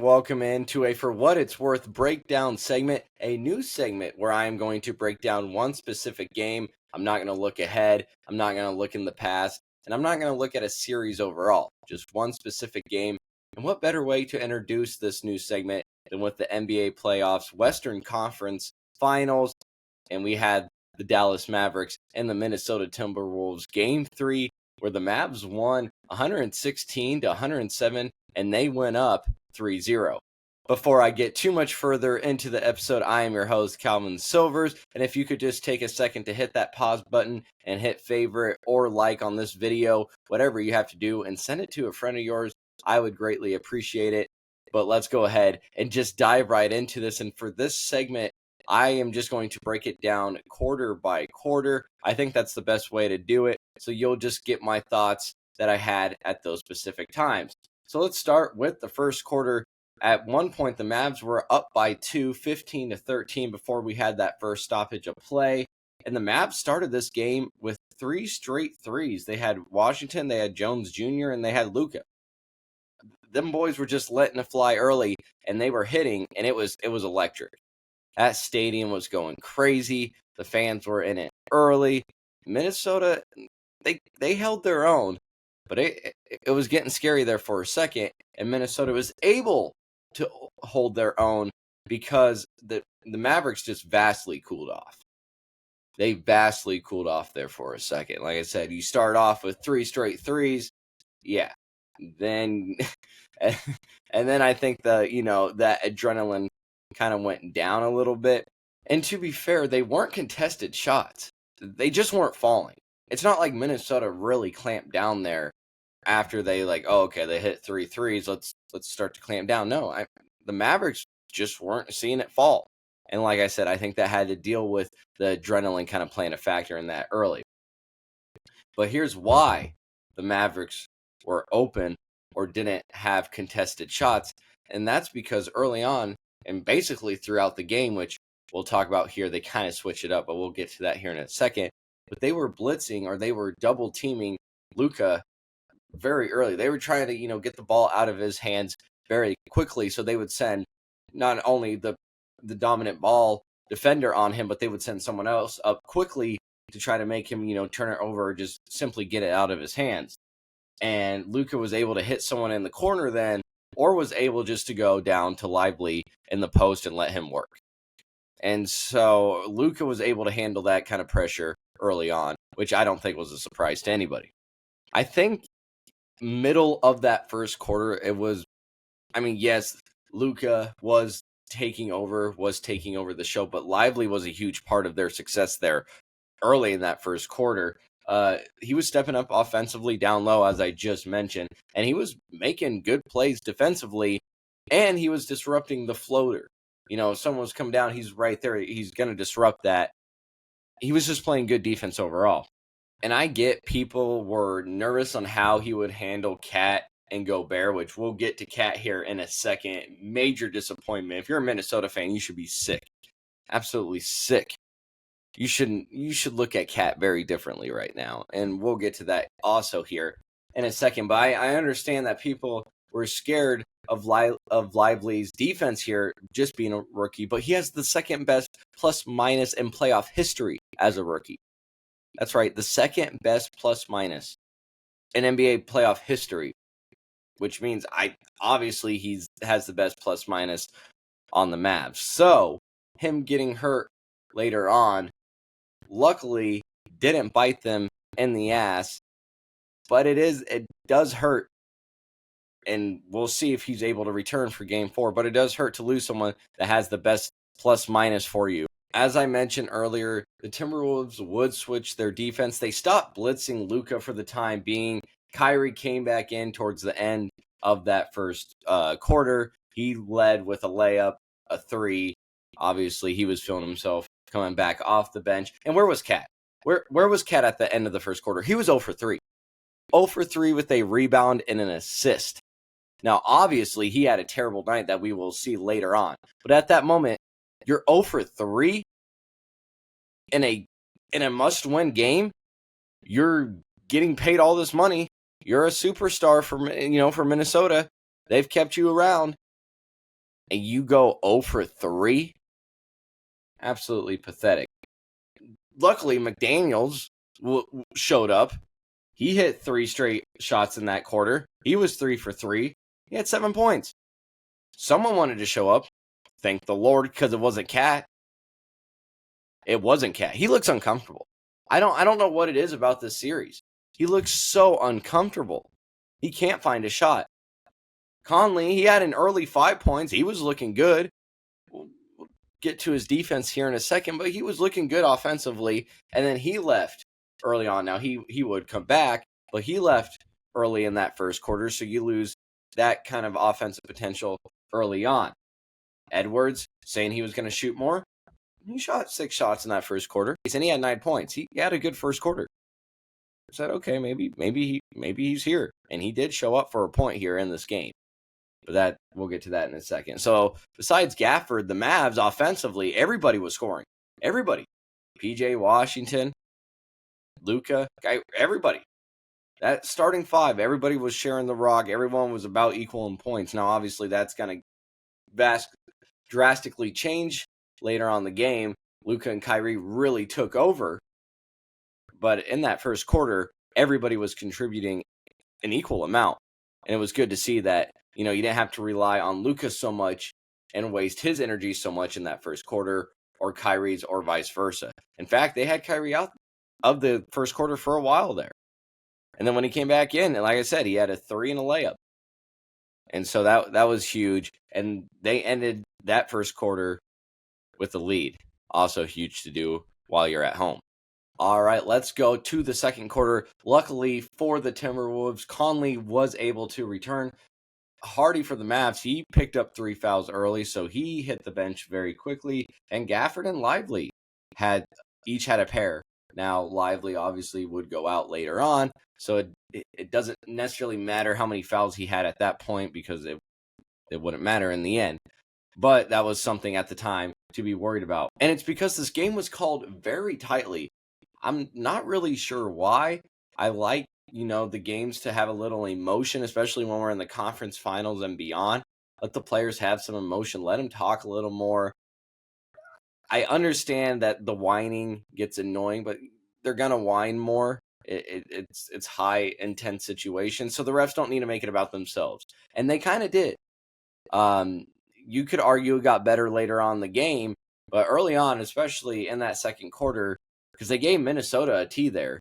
welcome into a For What It's Worth breakdown segment, a new segment where I am going to break down one specific game. I'm not going to look ahead, I'm not going to look in the past, and I'm not going to look at a series overall, just one specific game. And what better way to introduce this new segment than with the NBA playoffs, Western Conference Finals, and we had the Dallas Mavericks and the Minnesota Timberwolves Game 3, where the Mavs won 116 to 107, and they went up 3-0. Before I get too much further into the episode, I am your host, Calvin Silvers, and if you could just take a second to hit that pause button and hit favorite or like on this video, whatever you have to do, and send it to a friend of yours, I would greatly appreciate it. But let's go ahead and just dive right into this, and for this segment, I am just going to break it down quarter by quarter. I think that's the best way to do it, so you'll just get my thoughts that I had at those specific times. So let's start with the first quarter. At one point, the Mavs were up by 2, 15 to 13 before we had that first stoppage of play. And the Mavs started this game with 3 straight threes. They had Washington, they had Jones Jr., and they had Luka. Them boys were just letting it fly early, and they were hitting, and it was electric. That stadium was going crazy. The fans were in it early. Minnesota, they held their own, but it was getting scary there for a second, and Minnesota was able to hold their own because the Mavericks just vastly cooled off. They vastly cooled off there for a second. Like I said, you start off with 3 straight threes, yeah. Then and then I think that adrenaline kind of went down a little bit. And to be fair, they weren't contested shots. They just weren't falling. It's not like Minnesota really clamped down there after they they hit 3 threes. Let's start to clamp down. No, the Mavericks just weren't seeing it fall. And like I said, I think that had to deal with the adrenaline kind of playing a factor in that early. But here's why the Mavericks were open or didn't have contested shots. And that's because early on, and basically throughout the game, which we'll talk about here, they kind of switch it up, but we'll get to that here in a second. But they were blitzing, or they were double teaming Luka very early. They were trying to, get the ball out of his hands very quickly. So they would send not only the dominant ball defender on him, but they would send someone else up quickly to try to make him, turn it over or just simply get it out of his hands. And Luka was able to hit someone in the corner then, or was able just to go down to Lively in the post and let him work. And so Luka was able to handle that kind of pressure early on, which I don't think was a surprise to anybody. I think middle of that first quarter, yes, Luka was taking over the show, but Lively was a huge part of their success there early in that first quarter. He was stepping up offensively down low, as I just mentioned, and he was making good plays defensively, and he was disrupting the floater. If someone was coming down, he's right there. He's going to disrupt that. He was just playing good defense overall. And I get people were nervous on how he would handle Cat and Gobert, which we'll get to Cat here in a second. Major disappointment. If you're a Minnesota fan, you should be sick. Absolutely sick. You should look at Cat very differently right now, and we'll get to that also here in a second. But I understand that people were scared of Lively's defense here, just being a rookie, but he has the second best plus minus in playoff history as a rookie. That's right, the second best plus minus in NBA playoff history, which means obviously he has the best plus minus on the Mavs. So him getting hurt later on, luckily, didn't bite them in the ass, but it does hurt, and we'll see if he's able to return for Game 4, but it does hurt to lose someone that has the best plus minus for you. As I mentioned earlier, the Timberwolves would switch their defense. They stopped blitzing Luka for the time being. Kyrie came back in towards the end of that first quarter. He led with a layup, a 3. Obviously, he was feeling himself coming back off the bench. And where was Cat? Where was Cat at the end of the first quarter? He was 0 for 3. 0 for 3 with a rebound and an assist. Now, obviously, he had a terrible night that we will see later on. But at that moment, you're 0 for 3 in a must-win game. You're getting paid all this money. You're a superstar for Minnesota. They've kept you around. and you go 0 for 3? Absolutely pathetic. Luckily, McDaniels showed up. He hit 3 straight shots in that quarter. He was 3 for 3. He had 7 points. Someone wanted to show up. Thank the Lord, because it wasn't Cat. It wasn't Cat. He looks uncomfortable. I don't know what it is about this series. He looks so uncomfortable. He can't find a shot. Conley, he had an early 5 points. He was looking good. We'll get to his defense here in a second, but he was looking good offensively. And then he left early on. Now, he would come back, but he left early in that first quarter, so you lose that kind of offensive potential early on. Edwards, saying he was going to shoot more. He shot 6 shots in that first quarter, and he had 9 points. He had a good first quarter. I said, okay, maybe he's here, and he did show up for a point here in this game. But that we'll get to that in a second. So besides Gafford, the Mavs offensively, everybody was scoring. Everybody, PJ Washington, Luka, everybody. That starting 5, everybody was sharing the rock. Everyone was about equal in points. Now, obviously, that's going to drastically change later on the game. Luka and Kyrie really took over. But in that first quarter, everybody was contributing an equal amount. And it was good to see that, you didn't have to rely on Luka so much and waste his energy so much in that first quarter, or Kyrie's, or vice versa. In fact, they had Kyrie out of the first quarter for a while there. And then when he came back in, and like I said, he had a 3 and a layup. And so that was huge. And they ended that first quarter with the lead. Also huge to do while you're at home. All right, let's go to the second quarter. Luckily for the Timberwolves, Conley was able to return. Hardy for the Mavs, he picked up 3 fouls early, so he hit the bench very quickly. And Gafford and Lively each had a pair. Now, Lively obviously would go out later on, so it doesn't necessarily matter how many fouls he had at that point, because it wouldn't matter in the end. But that was something at the time to be worried about. And it's because this game was called very tightly. I'm not really sure why. I like, the games to have a little emotion, especially when we're in the conference finals and beyond. Let the players have some emotion. Let them talk a little more. I understand that the whining gets annoying, but they're going to whine more. It's high intense situation, so the refs don't need to make it about themselves. And they kind of did. You could argue it got better later on in the game, but early on, especially in that second quarter, because they gave Minnesota a T there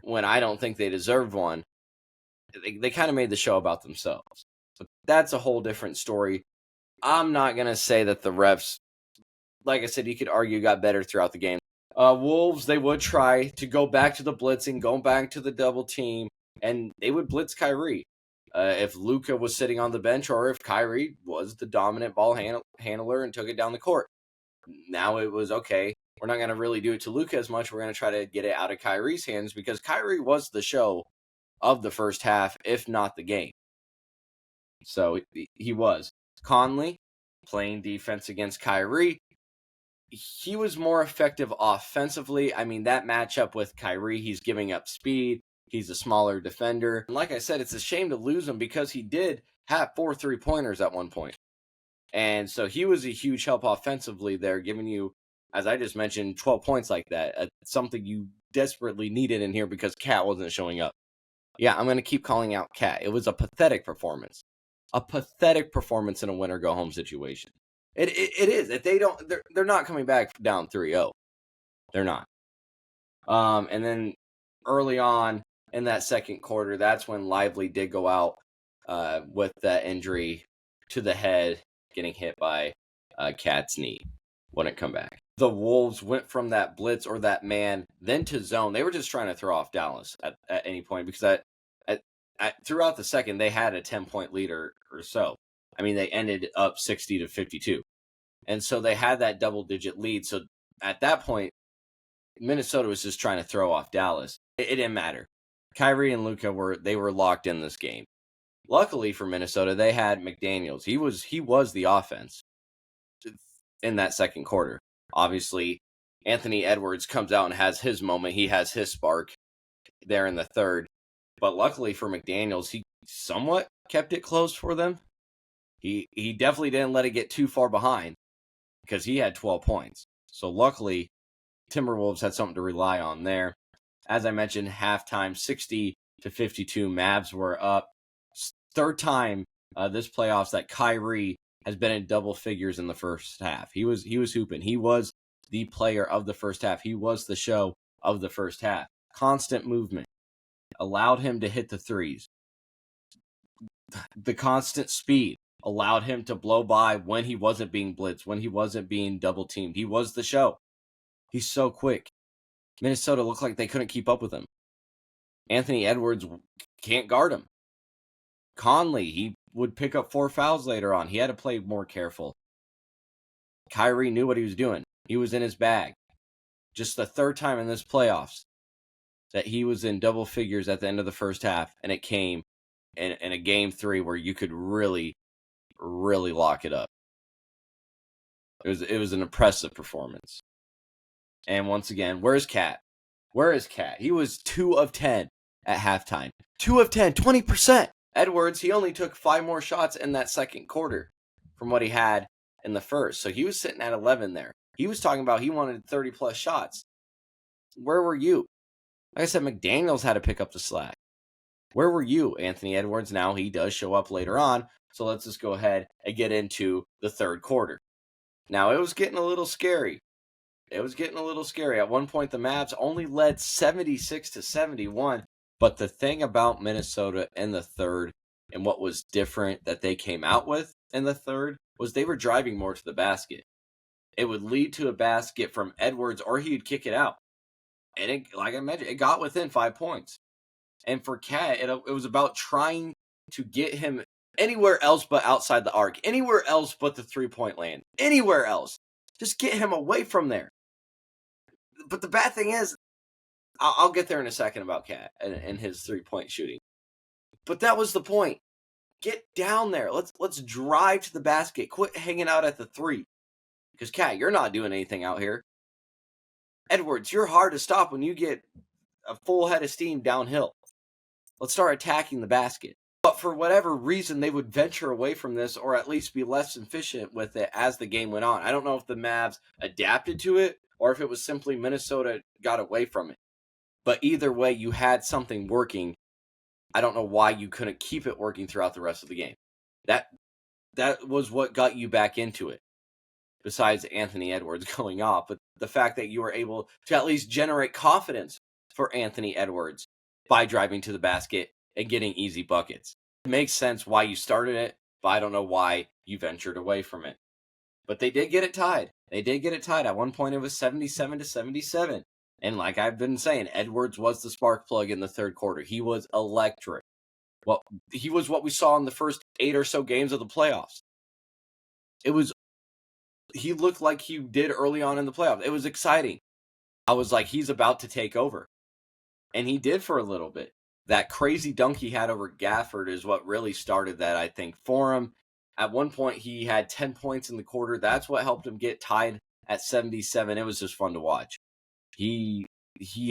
when I don't think they deserved one, they kind of made the show about themselves. So that's a whole different story. I'm not going to say that the refs, like I said, you could argue got better throughout the game. Wolves, they would try to go back to the blitzing, go back to the double team, and they would blitz Kyrie. If Luka was sitting on the bench, or if Kyrie was the dominant ball handler and took it down the court. Now it was, okay, we're not going to really do it to Luka as much. We're going to try to get it out of Kyrie's hands, because Kyrie was the show of the first half, if not the game. So he was. Conley, playing defense against Kyrie, he was more effective offensively. I mean, that matchup with Kyrie, he's giving up speed. He's a smaller defender. And like I said, it's a shame to lose him, because he did have 4 3-pointers at one point. And so he was a huge help offensively there, giving you, as I just mentioned, 12 points like that. Something you desperately needed in here because Cat wasn't showing up. Yeah, I'm going to keep calling out Cat. It was a pathetic performance. A pathetic performance in a win-or-go-home situation. It is. If they don't, they're not coming back down 3-0. They're not. And then early on in that second quarter, that's when Lively did go out with that injury to the head, getting hit by Cat's knee. Wouldn't come back. The Wolves went from that blitz or that man, then to zone. They were just trying to throw off Dallas at any point, because throughout the second, they had a 10-point lead or so. I mean, they ended up 60-52. And so they had that double-digit lead. So at that point, Minnesota was just trying to throw off Dallas. It didn't matter. Kyrie and Luka were locked in this game. Luckily for Minnesota, they had McDaniels. He was the offense in that second quarter. Obviously, Anthony Edwards comes out and has his moment. He has his spark there in the third. But luckily for McDaniels, he somewhat kept it close for them. He definitely didn't let it get too far behind because he had 12 points. So luckily, Timberwolves had something to rely on there. As I mentioned, halftime 60-52, Mavs were up. Third time this playoffs that Kyrie has been in double figures in the first half. He was hooping. He was the player of the first half. He was the show of the first half. Constant movement allowed him to hit the threes. The constant speed allowed him to blow by when he wasn't being blitzed, when he wasn't being double teamed. He was the show. He's so quick. Minnesota looked like they couldn't keep up with him. Anthony Edwards can't guard him. Conley, he would pick up 4 fouls later on. He had to play more careful. Kyrie knew what he was doing. He was in his bag. Just the third time in this playoffs that he was in double figures at the end of the first half, and it came in a game 3 where you could really, really lock it up. It was an impressive performance. And once again, where's Cat? Where is Cat? He was 2 of 10 at halftime. 2 of 10, 20%. Edwards, he only took 5 more shots in that second quarter from what he had in the first. So he was sitting at 11 there. He was talking about he wanted 30-plus shots. Where were you? Like I said, McDaniels had to pick up the slack. Where were you, Anthony Edwards? Now he does show up later on. So let's just go ahead and get into the third quarter. Now, it was getting a little scary. At one point, the Mavs only led 76-71. But the thing about Minnesota in the third and what was different that they came out with in the third was they were driving more to the basket. It would lead to a basket from Edwards or he'd kick it out. And it, like I mentioned, it got within 5 points. And for Cat, it was about trying to get him anywhere else but outside the arc. Anywhere else but the three-point land. Anywhere else. Just get him away from there. But the bad thing is, I'll get there in a second about Cat and his three-point shooting. But that was the point. Get down there. Let's drive to the basket. Quit hanging out at the 3. Because, Cat, you're not doing anything out here. Edwards, you're hard to stop when you get a full head of steam downhill. Let's start attacking the basket. But for whatever reason, they would venture away from this or at least be less efficient with it as the game went on. I don't know if the Mavs adapted to it or if it was simply Minnesota got away from it. But either way, you had something working. I don't know why you couldn't keep it working throughout the rest of the game. That was what got you back into it. Besides Anthony Edwards going off, but the fact that you were able to at least generate confidence for Anthony Edwards by driving to the basket and getting easy buckets. It makes sense why you started it, but I don't know why you ventured away from it. But they did get it tied. At one point, it was 77-77. And like I've been saying, Edwards was the spark plug in the third quarter. He was electric. Well, he was what we saw in the first 8 or so games of the playoffs. He looked like he did early on in the playoffs. It was exciting. I was like, he's about to take over. And he did for a little bit. That crazy dunk he had over Gafford is what really started that, I think, for him. At one point, he had 10 points in the quarter. That's what helped him get tied at 77. It was just fun to watch. He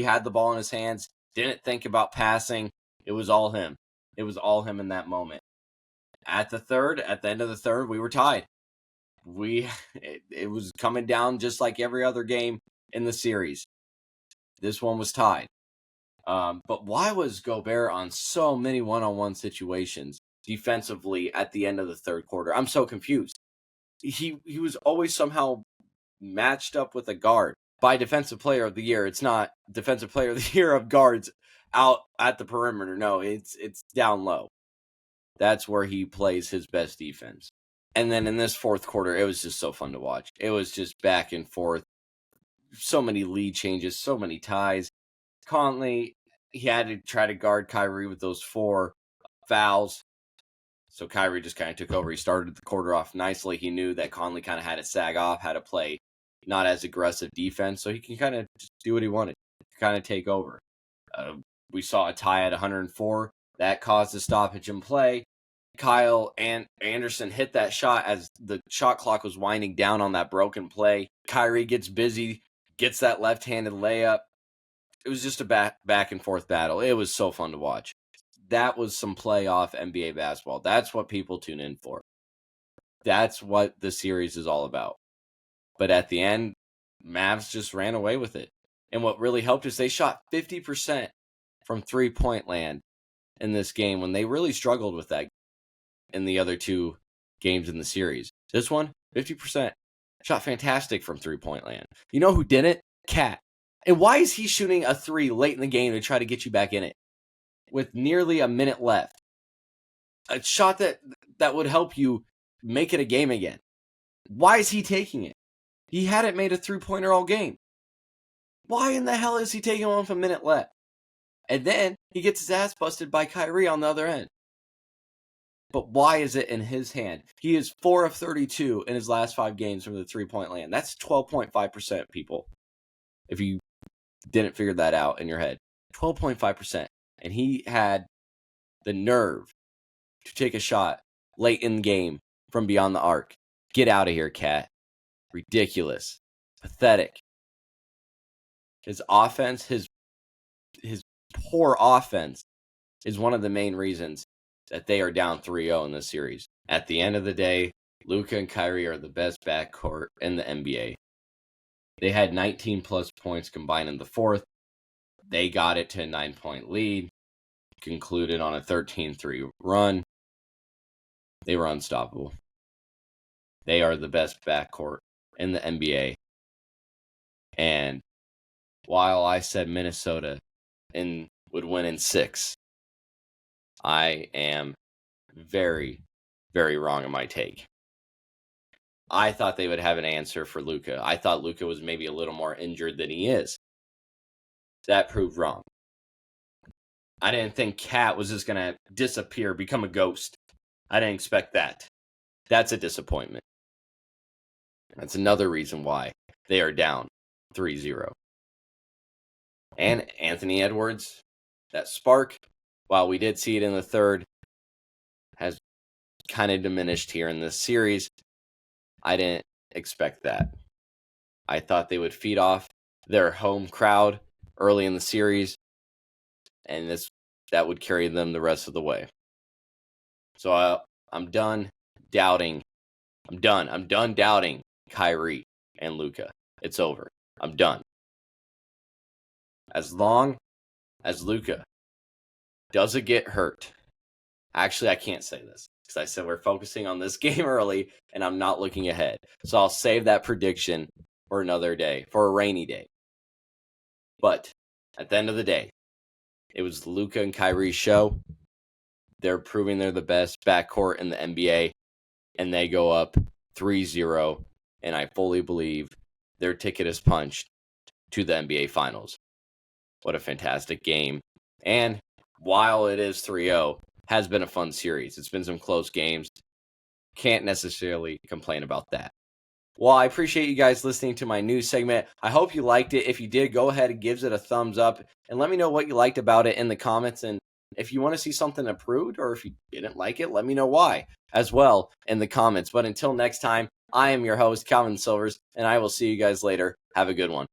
had the ball in his hands, didn't think about passing. It was all him. It was all him in that moment. At the end of the third, we were tied. It was coming down just like every other game in the series. This one was tied. But why was Gobert on so many one-on-one situations defensively at the end of the third quarter? I'm so confused. He was always somehow matched up with a guard. By Defensive Player of the Year, it's not Defensive Player of the Year of guards out at the perimeter. No, it's down low. That's where he plays his best defense. And then in this fourth quarter, it was just so fun to watch. It was just back and forth. So many lead changes, so many ties. Conley, he had to try to guard Kyrie with those 4 fouls. So Kyrie just kind of took over. He started the quarter off nicely. He knew that Conley kind of had to sag off, had to play not as aggressive defense, so he can kind of just do what he wanted, kind of take over. We saw a tie at 104. That caused a stoppage in play. Kyle and Anderson hit that shot as the shot clock was winding down on that broken play. Kyrie gets busy, gets that left-handed layup. It was just a back and forth battle. It was so fun to watch. That was some playoff NBA basketball. That's what people tune in for. That's what the series is all about. But at the end, Mavs just ran away with it. And what really helped is they shot 50% from three-point land in this game when they really struggled with that in the other two games in the series. This one, 50%. Shot fantastic from three-point land. You know who didn't? Cat. And why is he shooting a three late in the game to try to get you back in it with nearly a minute left? A shot that would help you make it a game again. Why is he taking it? He hadn't made a three-pointer all game. Why in the hell is he taking one with a minute left? And then he gets his ass busted by Kyrie on the other end. But why is it in his hand? He is 4 of 32 in his last 5 games from the three-point land. That's 12.5%, people. If you didn't figure that out in your head. 12.5%. And he had the nerve to take a shot late in the game from beyond the arc. Get out of here, Cat. Ridiculous. Pathetic. His offense, his poor offense is one of the main reasons that they are down 3-0 in this series. At the end of the day, Luka and Kyrie are the best backcourt in the NBA. They had 19 plus points combined in the fourth. They got it to a 9-point lead, concluded on a 13-3 run. They were unstoppable. They are the best backcourt in the NBA. And while I said Minnesota would win in 6, I am very, very wrong in my take. I thought they would have an answer for Luka. I thought Luka was maybe a little more injured than he is. That proved wrong. I didn't think Cat was just going to disappear, become a ghost. I didn't expect that. That's a disappointment. That's another reason why they are down 3-0. And Anthony Edwards, that spark, while we did see it in the third, has kind of diminished here in this series. I didn't expect that. I thought they would feed off their home crowd early in the series, and that would carry them the rest of the way. So I'm done doubting. I'm done doubting Kyrie and Luka. It's over. I'm done. As long as Luka doesn't get hurt. Actually, I can't say this because I said we're focusing on this game early and I'm not looking ahead. So I'll save that prediction for another day, for a rainy day. But at the end of the day, it was Luka and Kyrie's show. They're proving they're the best backcourt in the NBA, and they go up 3-0, and I fully believe their ticket is punched to the NBA Finals. What a fantastic game. And while it is 3-0, has been a fun series. It's been some close games. Can't necessarily complain about that. Well, I appreciate you guys listening to my news segment. I hope you liked it. If you did, go ahead and give it a thumbs up and let me know what you liked about it in the comments. And if you want to see something improved or if you didn't like it, let me know why as well in the comments. But until next time, I am your host, Calvin Silvers, and I will see you guys later. Have a good one.